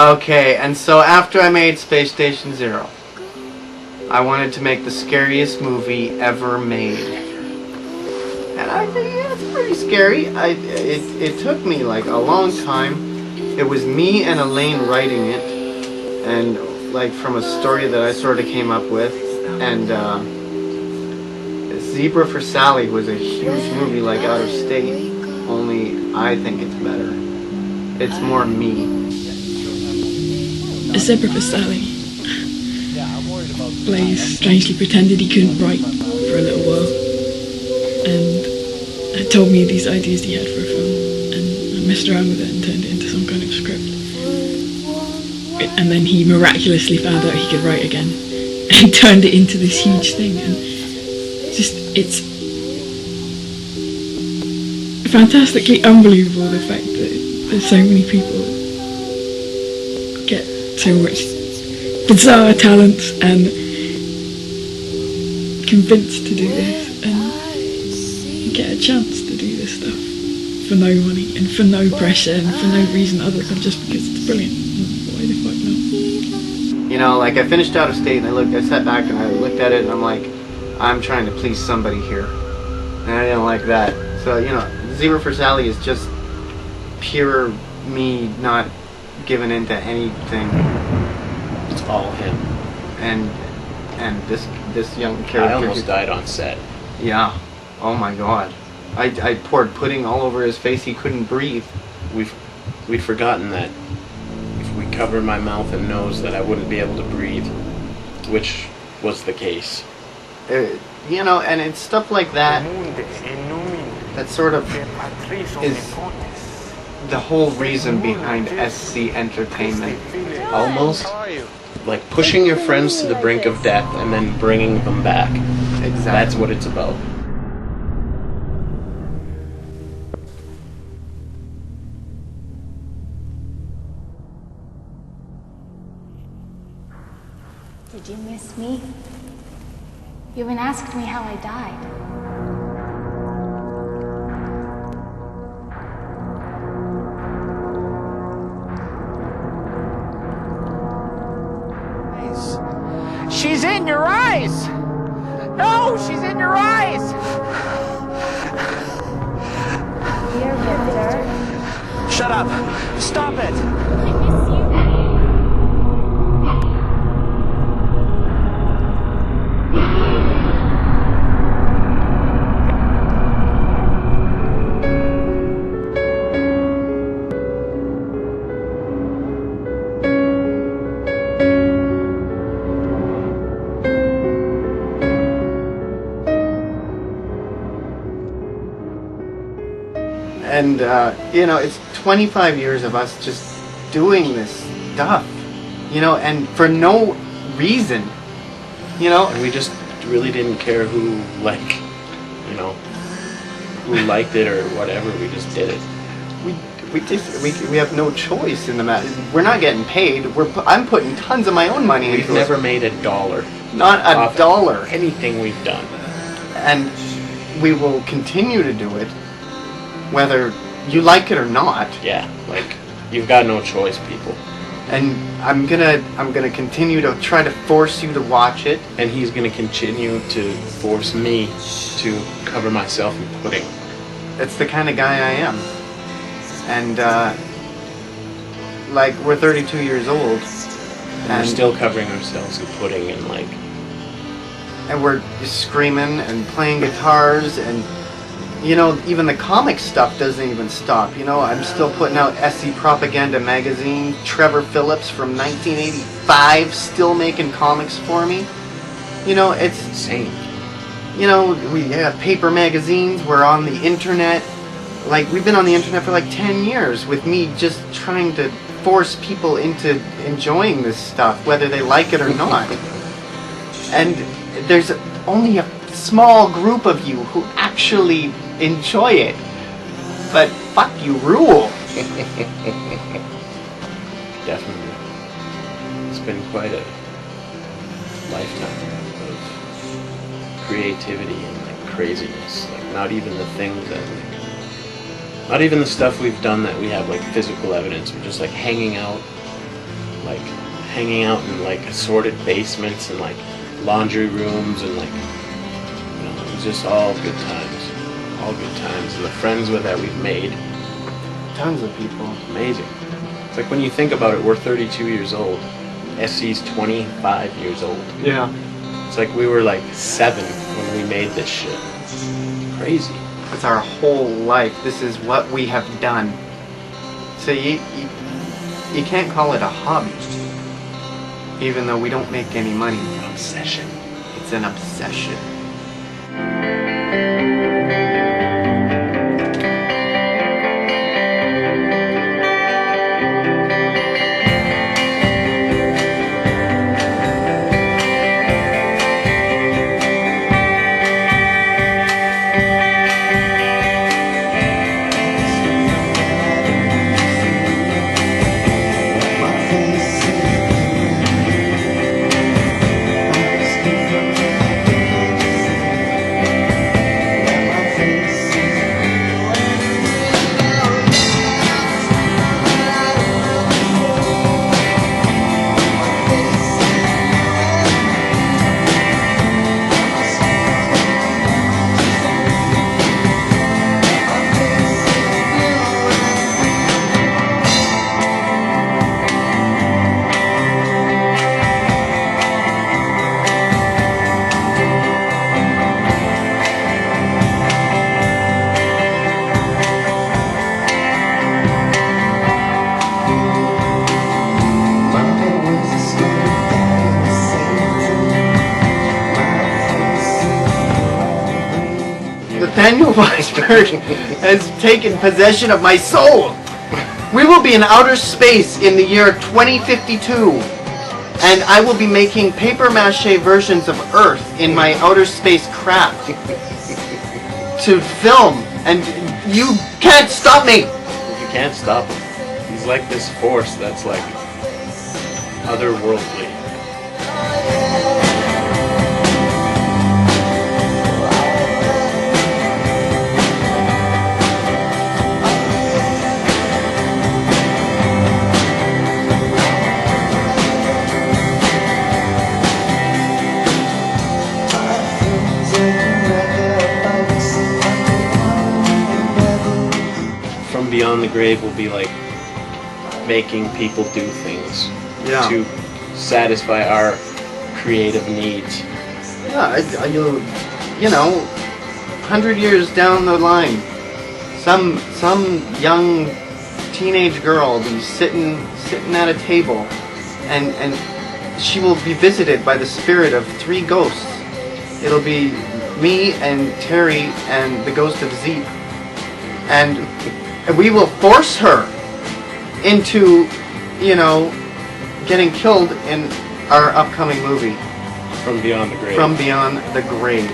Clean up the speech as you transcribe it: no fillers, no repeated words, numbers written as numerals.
Okay, and so after I made Space Station Zero, I wanted to make the scariest movie ever made. And I think it's pretty scary. It took me like a long time. It was me and Elaine writing it, and like from a story that I sort of came up with. And Zebra for Sally was a huge movie, like Out of State, only I think it's better. It's more me. A Zebra for Sally. Blaise strangely pretended he couldn't write for a little while, and had told me these ideas he had for a film, and I messed around with it and turned it into some kind of script. And then he miraculously found out he could write again, and turned it into this huge thing. And it's fantastically unbelievable the fact that there's so many people get so much bizarre talents and convinced to do this and get a chance to do this stuff for no money and for no pressure and for no reason other than just because it's brilliant. Why the fuck not? You know, like I finished Out of State and I sat back and I looked at it and I'm like, I'm trying to please somebody here. And I didn't like that. So, you know, Zebra for Sally is just pure me not giving into anything. It's all him. And this young character. I almost died on set. Yeah. Oh my god. I poured pudding all over his face. He couldn't breathe. We'd forgotten that if we covered my mouth and nose that I wouldn't be able to breathe, which was the case. You know, and it's stuff like that that sort of is the whole reason behind SC Entertainment. Almost like pushing your friends to the brink of death and then bringing them back. Exactly. That's what it's about. Did you miss me? You haven't asked me how I died. She's in your eyes! No, she's in your eyes! Here, Victor. Shut up! Stop it! I miss you. And, you know, it's 25 years of us just doing this stuff, you know, and for no reason, you know. And we just really didn't care who, like, you know, who liked it or whatever. We just did it. We have no choice in the matter. We're not getting paid. I'm putting tons of my own money into We've never made $1. Not a dollar. Anything we've done. And we will continue to do it, whether you like it or not. Yeah, like, you've got no choice, people. And I'm gonna continue to try to force you to watch it. And he's gonna continue to force me to cover myself in pudding. That's the kind of guy I am. And like, we're 32 years old, And we're still covering ourselves in pudding and like... And we're screaming and playing guitars, and you know, even the comic stuff doesn't even stop. You know, I'm still putting out SC Propaganda magazine. Trevor Phillips from 1985 still making comics for me. You know, it's insane. You know, we have paper magazines. We're on the internet. Like, we've been on the internet for like 10 years with me just trying to force people into enjoying this stuff, whether they like it or not. And there's only a small group of you who actually enjoy it. But fuck, you rule. Definitely. It's been quite a lifetime of creativity and like craziness. Like, not even the things that not even the stuff we've done that we have like physical evidence. We're just like hanging out like hanging out in like assorted basements and like laundry rooms and like, you know, it was just all good times. All good times. And the friends that we've made, Tons of people. amazing. It's like when you think about it, we're 32 years old. SC's 25 years old. Yeah. It's like we were like 7 when we made this shit. Crazy. It's our whole life. This is what we have done. So you can't call it a hobby, even though we don't make any money. Obsession. It's an obsession. Nathaniel Weisberg has taken possession of my soul. We will be in outer space in the year 2052, and I will be making paper mache versions of Earth in my outer space craft to film, and you can't stop me. You can't stop him. He's like this force that's like otherworldly. From Beyond the Grave will be like making people do things to satisfy our creative needs. Yeah, you know, 100 years down the line, some young teenage girl will be sitting at a table, and she will be visited by the spirit of 3 ghosts. It'll be me and Terry and the ghost of Zeep, and we will force her into, you know, getting killed in our upcoming movie. From Beyond the Grave. From Beyond the Grave.